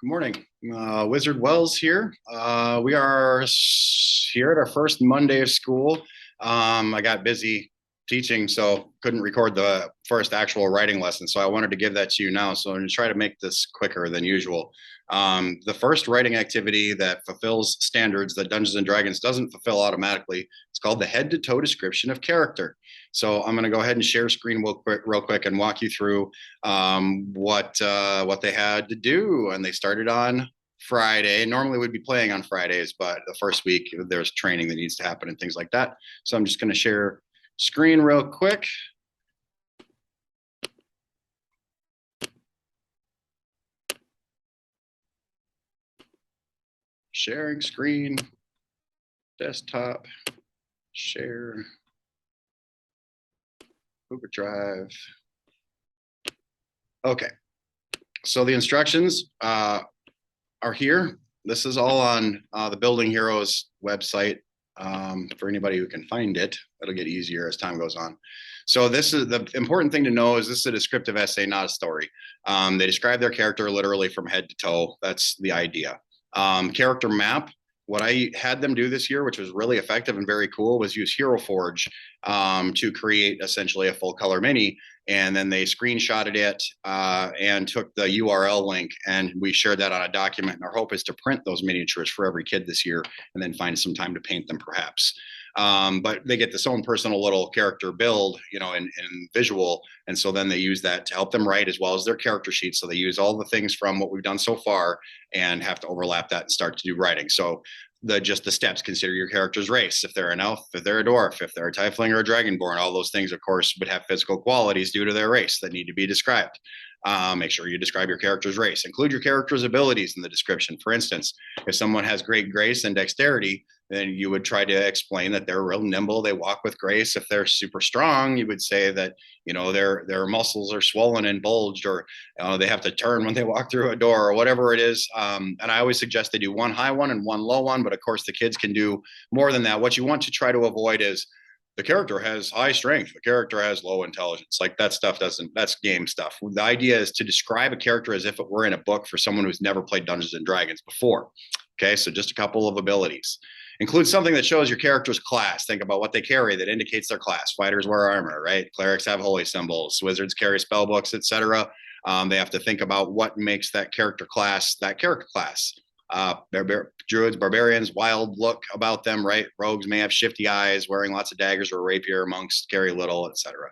Good morning. Wizard Wells here. We are here at our first Monday of school. I got busy teaching, so couldn't record the first actual writing lesson. So I wanted to give that to you now. So I'm going to try to make this quicker than usual. The first writing activity that fulfills standards that Dungeons and Dragons doesn't fulfill automatically, it's called the head to toe description of character. So I'm going to go ahead and share screen real quick and walk you through what they had to do, and they started on Friday. Normally we'd be playing on Fridays, but the first week there's training that needs to happen and things like that. So I'm just going to share screen real quick. Sharing screen, desktop, share, Google Drive. Okay, so the instructions are here. This is all on the Building Heroes website. For anybody who can find it, it'll get easier as time goes on. So this is the important thing to know is this is a descriptive essay, not a story. They describe their character literally from head to toe. That's the idea. Character map. What I had them do this year, which was really effective and very cool, was use Hero Forge to create essentially a full color mini. And then they screenshotted it and took the URL link, and we shared that on a document. And our hope is to print those miniatures for every kid this year and then find some time to paint them perhaps. But they get this own personal little character build, in visual. And so then they use that to help them write as well as their character sheet. So they use all the things from what we've done so far and have to overlap that and start to do writing. So just the steps: consider your character's race, if they're an elf, if they're a dwarf, if they're a tiefling or a dragonborn. All those things of course would have physical qualities due to their race that need to be described. Make sure you describe your character's race. Include your character's abilities in the description. For instance, if someone has great grace and dexterity, then you would try to explain that they're real nimble, they walk with grace. If they're super strong, you would say that their muscles are swollen and bulged, or they have to turn when they walk through a door, or whatever it is. And I always suggest they do one high one and one low one, but of course the kids can do more than that. What you want to try to avoid is the character has high strength, the character has low intelligence. Like that stuff that's game stuff. The idea is to describe a character as if it were in a book for someone who's never played Dungeons and Dragons before. Okay, so just a couple of abilities. Include something that shows your character's class. Think about what they carry that indicates their class. Fighters wear armor, right? Clerics have holy symbols. Wizards carry spell books, etc. They have to think about what makes that character class that character class. Druids, barbarians, wild look about them, right? Rogues may have shifty eyes, wearing lots of daggers or rapier. Monks carry little, etc.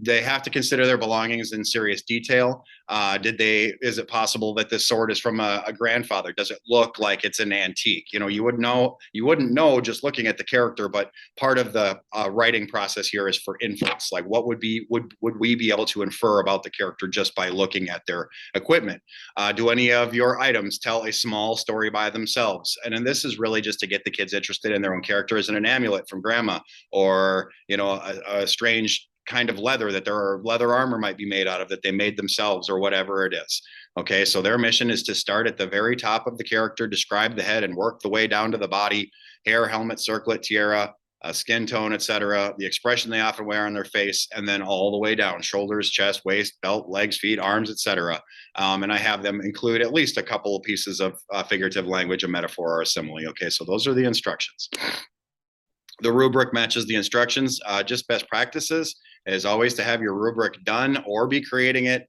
They have to consider their belongings in serious detail. Is it possible that this sword is from a grandfather? Does it look like it's an antique? You wouldn't know just looking at the character, but part of the writing process here is for inference. Like what would we be able to infer about the character just by looking at their equipment? Do any of your items tell a small story by themselves? And then this is really just to get the kids interested in their own character. As an amulet from grandma, or a strange kind of leather that their leather armor might be made out of that they made themselves, or whatever it is. Okay, so their mission is to start at the very top of the character, describe the head, and work the way down to the body: hair, helmet, circlet, tiara, skin tone, etc., the expression they often wear on their face, and then all the way down: shoulders, chest, waist, belt, legs, feet, arms, etc. And I have them include at least a couple of pieces of figurative language, a metaphor or a simile. Okay, so those are the instructions. The rubric matches the instructions. Just best practices is always to have your rubric done or be creating it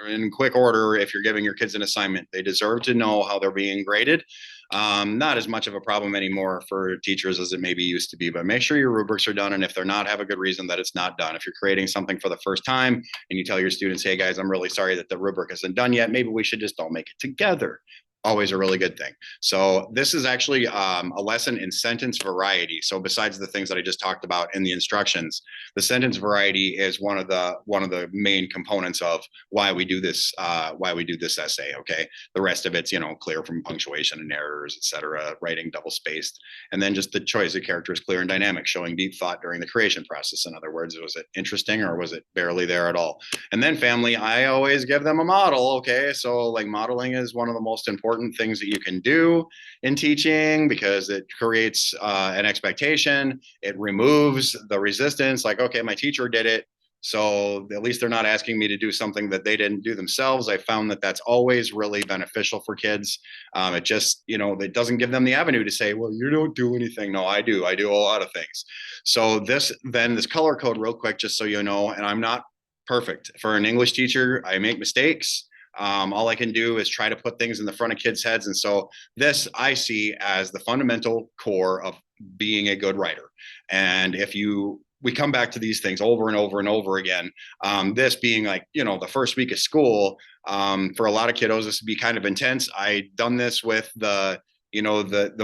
in quick order if you're giving your kids an assignment. They deserve to know how they're being graded. Not as much of a problem anymore for teachers as it maybe used to be, but make sure your rubrics are done. And if they're not, have a good reason that it's not done. If you're creating something for the first time and you tell your students, hey guys, I'm really sorry that the rubric isn't done yet, maybe we should just all make it together. Always a really good thing. So this is actually a lesson in sentence variety. So besides the things that I just talked about in the instructions, the sentence variety is one of the main components of why we do this essay. Okay, the rest of it's clear from punctuation and errors, etc. Writing double spaced, and then just the choice of characters clear and dynamic, showing deep thought during the creation process. In other words, was it interesting or was it barely there at all? And then family, I always give them a model. Okay, so like modeling is one of the most important things that you can do in teaching because it creates an expectation. It removes the resistance. Like, okay, my teacher did it, So at least they're not asking me to do something that they didn't do themselves. I found that that's always really beneficial for kids. It just, it doesn't give them the avenue to say, well, you don't do anything. No, I do. I do a lot of things. So this color code real quick, just so you know, and I'm not perfect. For an English teacher, I make mistakes. All I can do is try to put things in the front of kids' heads. And so this I see as the fundamental core of being a good writer. And we come back to these things over and over and over again. This being like, the first week of school, for a lot of kiddos, this would be kind of intense. I done this with the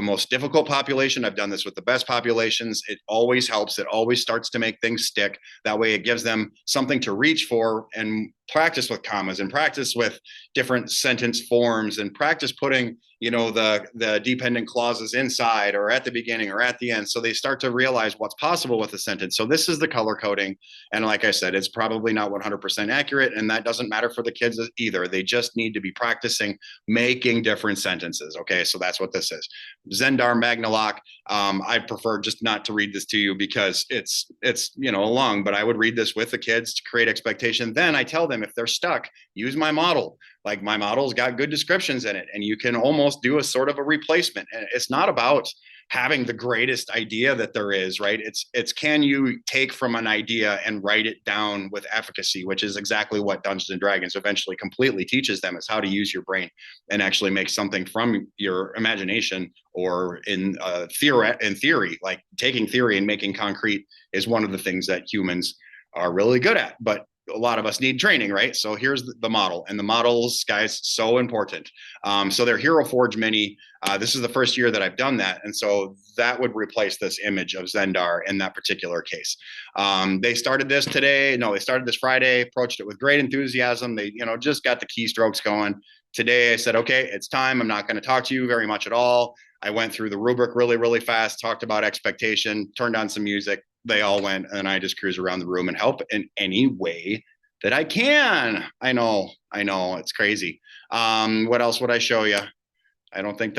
most difficult population. I've done this with the best populations. It always helps. It always starts to make things stick. That way it gives them something to reach for and practice with commas and practice with different sentence forms and practice putting, the dependent clauses inside or at the beginning or at the end. So they start to realize what's possible with a sentence. So this is the color coding. And like I said, it's probably not 100% accurate. And that doesn't matter for the kids either. They just need to be practicing making different sentences. Okay. So that's what this is. Zendar Magnalock. I prefer just not to read this to you because it's long, but I would read this with the kids to create expectation. Then I tell them if they're stuck, use my model. Like my model's got good descriptions in it, and you can almost do a sort of a replacement. And it's not about having the greatest idea that there is, right? It's can you take from an idea and write it down with efficacy, which is exactly what Dungeons and Dragons eventually completely teaches them, is how to use your brain and actually make something from your imagination, or in theory, like taking theory and making concrete is one of the things that humans are really good at. But a lot of us need training, right? So here's the model, and the models, guys, so important. So they're Hero Forge Mini. This is the first year that I've done that. And so that would replace this image of Zendar in that particular case. They started this today. No, they started this Friday, approached it with great enthusiasm. They, just got the keystrokes going. Today I said, okay, it's time. I'm not going to talk to you very much at all. I went through the rubric really, really fast, talked about expectation, turned on some music. They all went, and I just cruise around the room and help in any way that I can. I know, it's crazy. What else would I show you? I don't think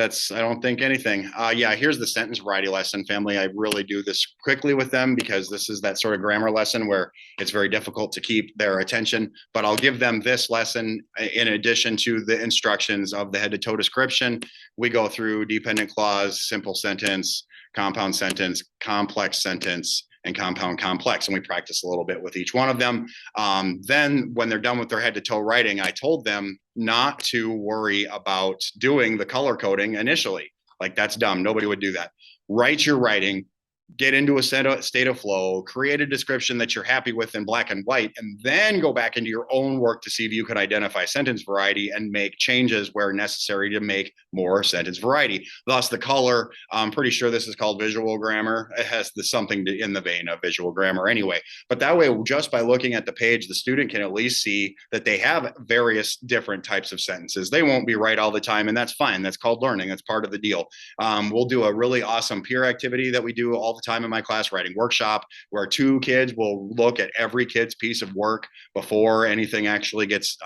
anything. Yeah, here's the sentence variety lesson, family. I really do this quickly with them because this is that sort of grammar lesson where it's very difficult to keep their attention, but I'll give them this lesson in addition to the instructions of the head to toe description. We go through dependent clause, simple sentence, compound sentence, complex sentence, and compound complex. And we practice a little bit with each one of them. Then when they're done with their head to toe writing, I told them not to worry about doing the color coding initially. Like, that's dumb. Nobody would do that. Write your writing, get into a state of flow, create a description that you're happy with in black and white, and then go back into your own work to see if you can identify sentence variety and make changes where necessary to make more sentence variety. Thus, the color, I'm pretty sure this is called visual grammar. It has something in the vein of visual grammar anyway. But that way, just by looking at the page, the student can at least see that they have various different types of sentences. They won't be right all the time, and that's fine. That's called learning. That's part of the deal. We'll do a really awesome peer activity that we do all the time in my class, writing workshop, where two kids will look at every kid's piece of work before anything actually gets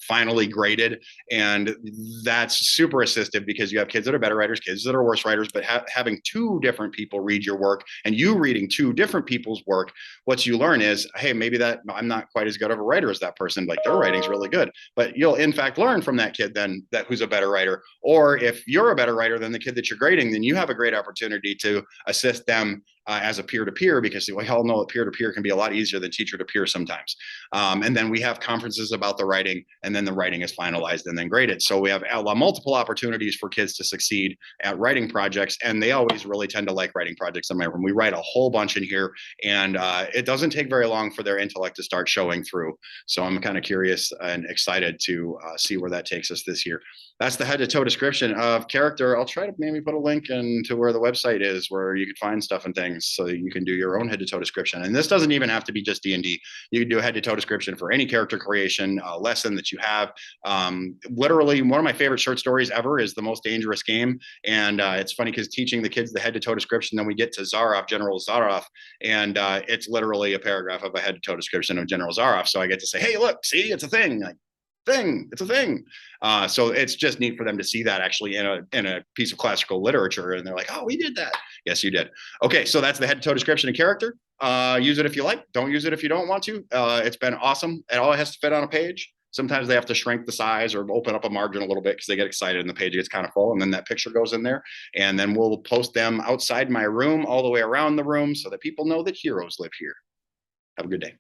finally graded. And that's super assistive because you have kids that are better writers, kids that are worse writers, but having two different people read your work and you reading two different people's work, what you learn is, hey, maybe that I'm not quite as good of a writer as that person, like their writing's really good, but you'll in fact learn from that kid then that who's a better writer. Or if you're a better writer than the kid that you're grading, then you have a great opportunity to assist them as a peer-to-peer, because we all know that peer-to-peer can be a lot easier than teacher-to-peer sometimes. And then we have conferences about the writing, and then the writing is finalized and then graded. So we have multiple opportunities for kids to succeed at writing projects, and they always really tend to like writing projects in my room. We write a whole bunch in here, and it doesn't take very long for their intellect to start showing through. So I'm kind of curious and excited to see where that takes us this year. That's the head-to-toe description of character. I'll try to maybe put a link into where the website is, where you can find stuff and things, so you can do your own head-to-toe description. And this doesn't even have to be just D&D. You can do a head-to-toe description for any character creation lesson that you have. Literally, one of my favorite short stories ever is The Most Dangerous Game. And it's funny because teaching the kids the head-to-toe description, then we get to Zaroff, General Zaroff, and it's literally a paragraph of a head-to-toe description of General Zaroff. So I get to say, hey, look, see, it's a thing. Like, thing. It's a thing. So it's just neat for them to see that actually in a piece of classical literature, and they're like, "Oh, we did that." Yes, you did. Okay, so that's the head to toe description and character. Use it if you like. Don't use it if you don't want to. It's been awesome. It all has to fit on a page. Sometimes they have to shrink the size or open up a margin a little bit because they get excited and the page gets kind of full, and then that picture goes in there. And then we'll post them outside my room all the way around the room so that people know that heroes live here. Have a good day.